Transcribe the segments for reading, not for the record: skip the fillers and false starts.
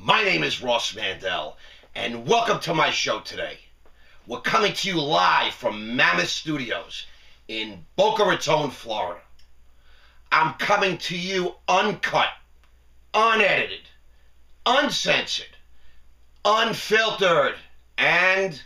My name is Ross Mandell, and welcome to my show today. We're coming to you live from Mammoth Studios in Boca Raton, Florida. I'm coming to you uncut, unedited, uncensored, unfiltered, and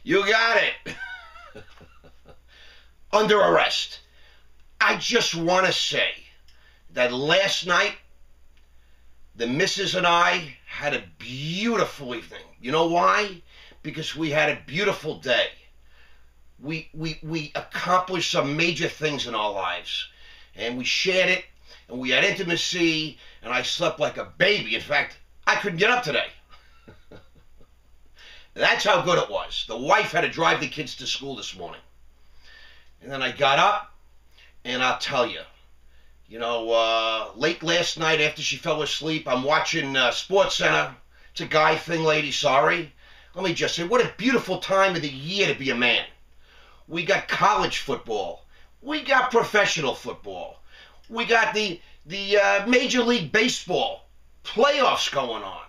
you got it, under arrest. I just want to say that last night, the missus and I had a beautiful evening. You know why? Because we had a beautiful day. We accomplished some major things in our lives. And we shared it, and we had intimacy, and I slept like a baby. In fact, I couldn't get up today. That's how good it was. The wife had to drive the kids to school this morning. And then I got up, and I'll tell you, late last night after she fell asleep, I'm watching Sports Center. It's a guy thing, lady, sorry. Let me just say, what a beautiful time of the year to be a man. We got college football. We got professional football. We got the Major League Baseball playoffs going on.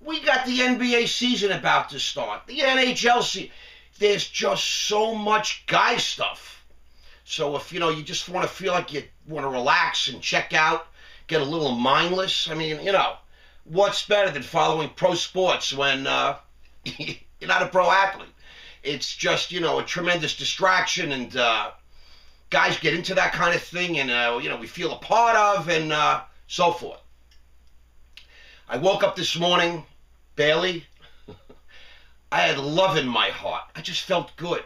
We got the NBA season about to start. The NHL season. There's just so much guy stuff. So if, you just want to feel like you want to relax and check out, get a little mindless, what's better than following pro sports when you're not a pro athlete? It's just, a tremendous distraction, and guys get into that kind of thing, and, we feel a part of, and so forth. I woke up this morning, barely. I had love in my heart. I just felt good.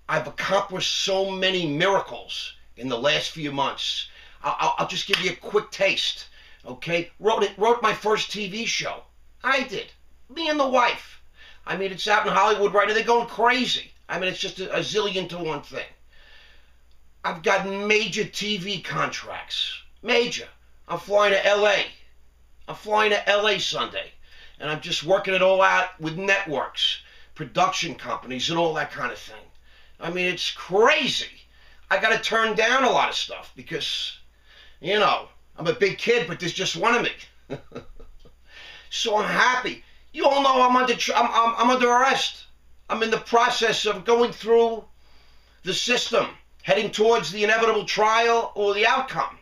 I've accomplished so many miracles in the last few months. I'll just give you a quick taste, okay? Wrote my first TV show. I did. Me and the wife. It's out in Hollywood right now. They're going crazy. It's just a zillion to one thing. I've got major TV contracts. Major. I'm flying to L.A. I'm flying to L.A. Sunday. And I'm just working it all out with networks, production companies, and all that kind of thing. It's crazy. I got to turn down a lot of stuff because, I'm a big kid, but there's just one of me. So I'm happy. You all know I'm under arrest. I'm in the process of going through the system, heading towards the inevitable trial or the outcome.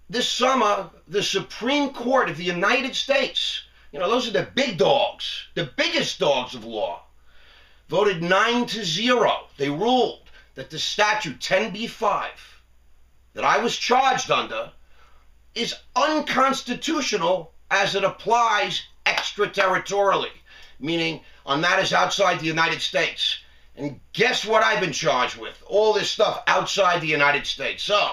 This summer, the Supreme Court of the United States, those are the big dogs, the biggest dogs of law, voted 9-0. They ruled that the statute 10b-5 that I was charged under is unconstitutional as it applies extraterritorially, meaning on matters outside the United States. And guess what I've been charged with? All this stuff outside the United States. So,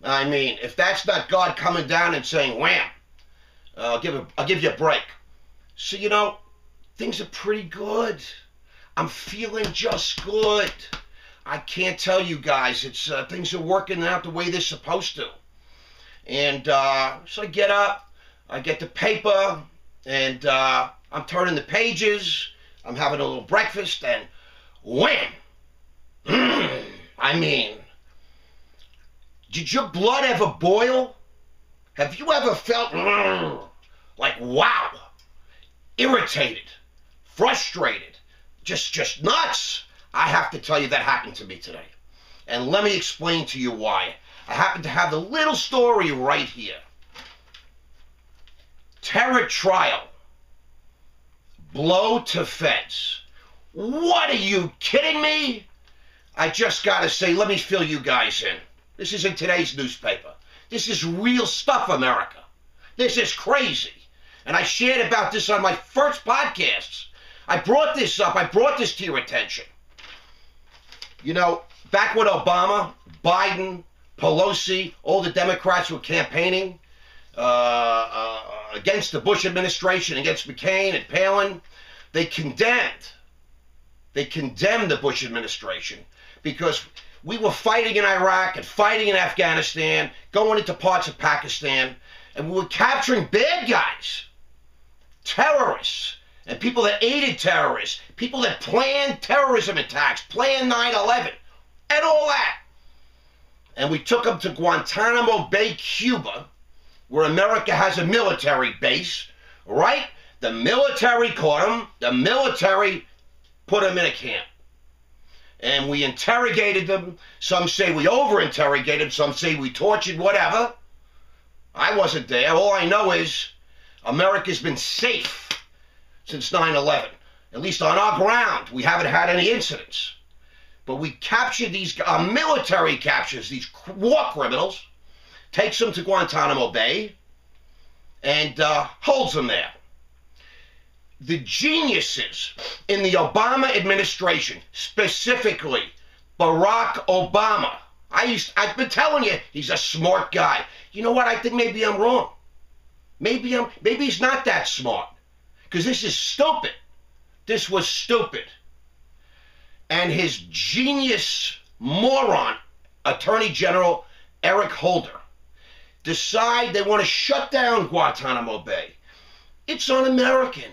if that's not God coming down and saying, wham, I'll give you a break. So, things are pretty good. I'm feeling just good. I can't tell you guys. It's things are working out the way they're supposed to. And so I get up, I get the paper, and I'm turning the pages. I'm having a little breakfast, and wham! Did your blood ever boil? Have you ever felt like, wow, irritated, frustrated? Just nuts. I have to tell you that happened to me today. And let me explain to you why. I happen to have the little story right here. Terror trial. Blow to feds. What, are you kidding me? I just got to say, let me fill you guys in. This is in today's newspaper. This is real stuff, America. This is crazy. And I shared about this on my first podcasts. I brought this up. I brought this to your attention. Back with Obama, Biden, Pelosi, all the Democrats were campaigning against the Bush administration, against McCain and Palin. They condemned the Bush administration because we were fighting in Iraq and fighting in Afghanistan, going into parts of Pakistan, and we were capturing bad guys, terrorists, and people that aided terrorists, people that planned terrorism attacks, planned 9/11, and all that. And we took them to Guantanamo Bay, Cuba, where America has a military base, right? The military caught him. The military put him in a camp. And we interrogated them. Some say we over-interrogated. Some say we tortured, whatever. I wasn't there. All I know is America's been safe since 9/11. At least on our ground, we haven't had any incidents. But we captured these, our military captures these war criminals, takes them to Guantanamo Bay, and holds them there. The geniuses in the Obama administration, specifically Barack Obama, I've been telling you, he's a smart guy. You know what? I think maybe I'm wrong. Maybe he's not that smart. Because this is stupid. This was stupid. And his genius moron, Attorney General Eric Holder, decide they want to shut down Guantanamo Bay. It's un-American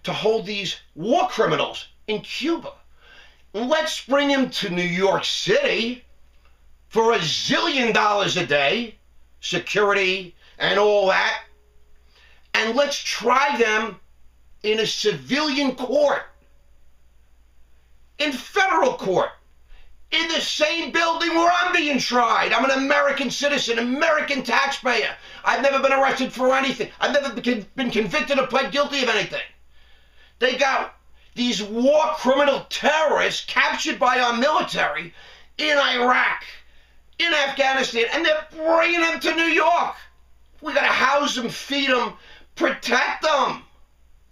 to hold these war criminals in Cuba. Let's bring them to New York City for $1 zillion a day, security and all that, and let's try them in a civilian court, in federal court, in the same building where I'm being tried. I'm an American citizen, American taxpayer. I've never been arrested for anything. I've never been convicted or pled guilty of anything. They got these war criminal terrorists captured by our military in Iraq, in Afghanistan, and they're bringing them to New York. We got to house them, feed them, protect them.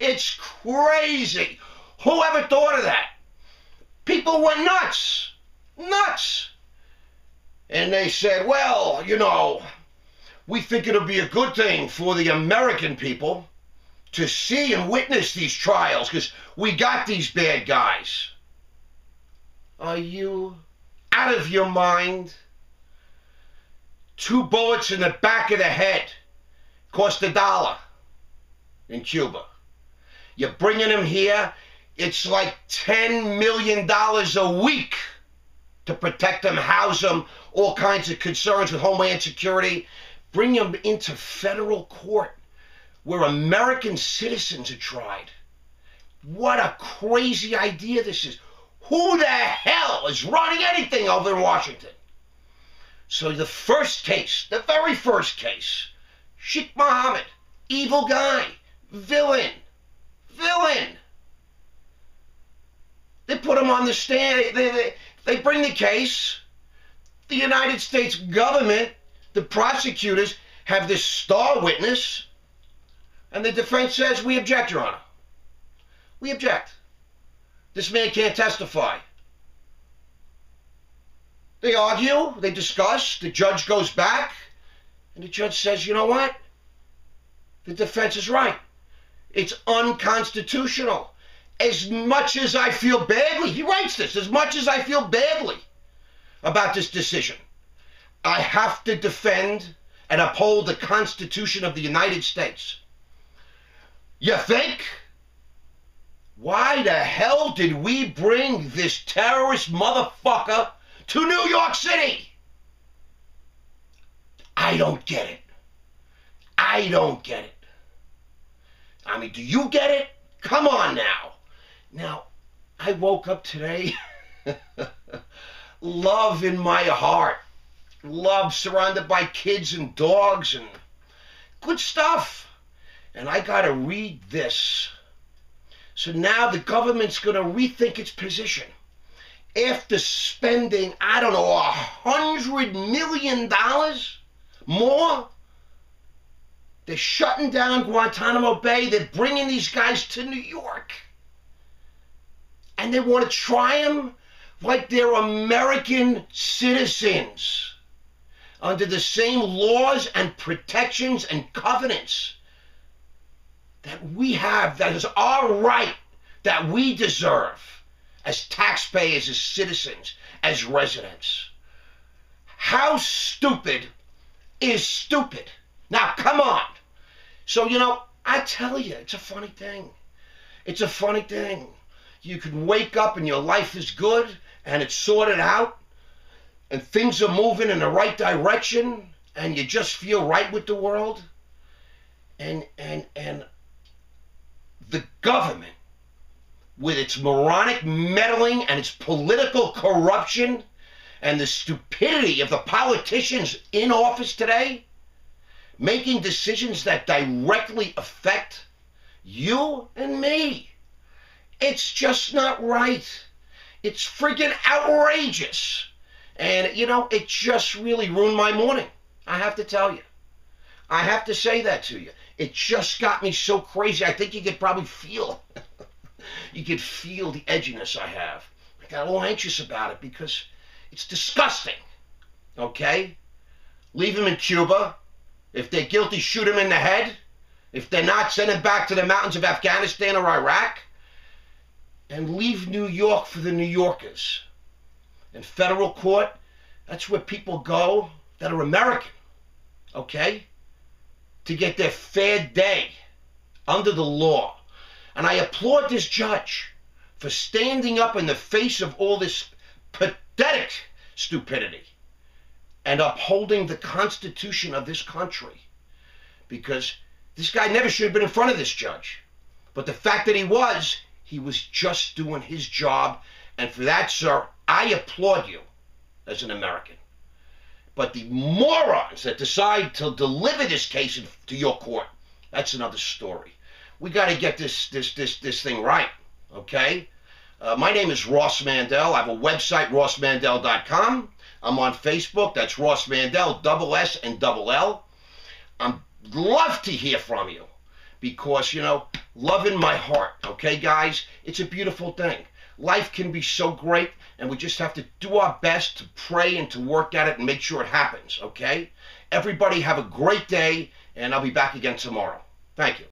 It's crazy. Whoever thought of that? People went nuts. Nuts. And they said, well, you know, we think it'll be a good thing for the American people to see and witness these trials because we got these bad guys. Are you out of your mind? 2 bullets in the back of the head cost $1 in Cuba. You're bringing them here, it's like $10 million a week to protect them, house them, all kinds of concerns with Homeland Security. Bring them into federal court where American citizens are tried. What a crazy idea this is. Who the hell is running anything over in Washington? So the first case, the very first case, Sheikh Mohammed, evil guy, villain. They put him on the stand. They bring the case. The United States government, the prosecutors, have this star witness, and the defense says, we object, Your Honor. We object. This man can't testify. They argue, they discuss, the judge goes back, and the judge says, you know what? The defense is right. It's unconstitutional. As much as I feel badly, he writes this, as much as I feel badly about this decision, I have to defend and uphold the Constitution of the United States. You think? Why the hell did we bring this terrorist motherfucker to New York City? I don't get it. I don't get it. I mean, do you get it? Come on now. Now, I woke up today, love in my heart, love surrounded by kids and dogs and good stuff. And I got to read this. So now the government's going to rethink its position. After spending, I don't know, $100 million more, they're shutting down Guantanamo Bay. They're bringing these guys to New York. And they want to try them like they're American citizens under the same laws and protections and covenants that we have, that is our right, that we deserve as taxpayers, as citizens, as residents. How stupid is stupid? Now, come on. So, you know, I tell you, it's a funny thing. It's a funny thing. You can wake up and your life is good and it's sorted out and things are moving in the right direction and you just feel right with the world. And the government, with its moronic meddling and its political corruption and the stupidity of the politicians in office today, making decisions that directly affect you and me. It's just not right. It's freaking outrageous. And, you know, it just really ruined my morning. I have to tell you. I have to say that to you. It just got me so crazy. I think you could probably feel you could feel the edginess I have. I got a little anxious about it because it's disgusting. Okay? Leave them in Cuba. If they're guilty, shoot them in the head. If they're not, send them back to the mountains of Afghanistan or Iraq. And leave New York for the New Yorkers. And federal court, that's where people go that are American. Okay? To get their fair day under the law. And I applaud this judge for standing up in the face of all this pathetic stupidity and upholding the Constitution of this country. Because this guy never should have been in front of this judge. But the fact that he was just doing his job. And for that, sir, I applaud you as an American. But the morons that decide to deliver this case to your court, that's another story. We got to get this thing right, okay? My name is Ross Mandell. I have a website, rossmandell.com. I'm on Facebook. That's Ross Mandell, double S and double L. I'd love to hear from you because, you know, love in my heart, okay, guys? It's a beautiful thing. Life can be so great, and we just have to do our best to pray and to work at it and make sure it happens, okay? Everybody have a great day, and I'll be back again tomorrow. Thank you.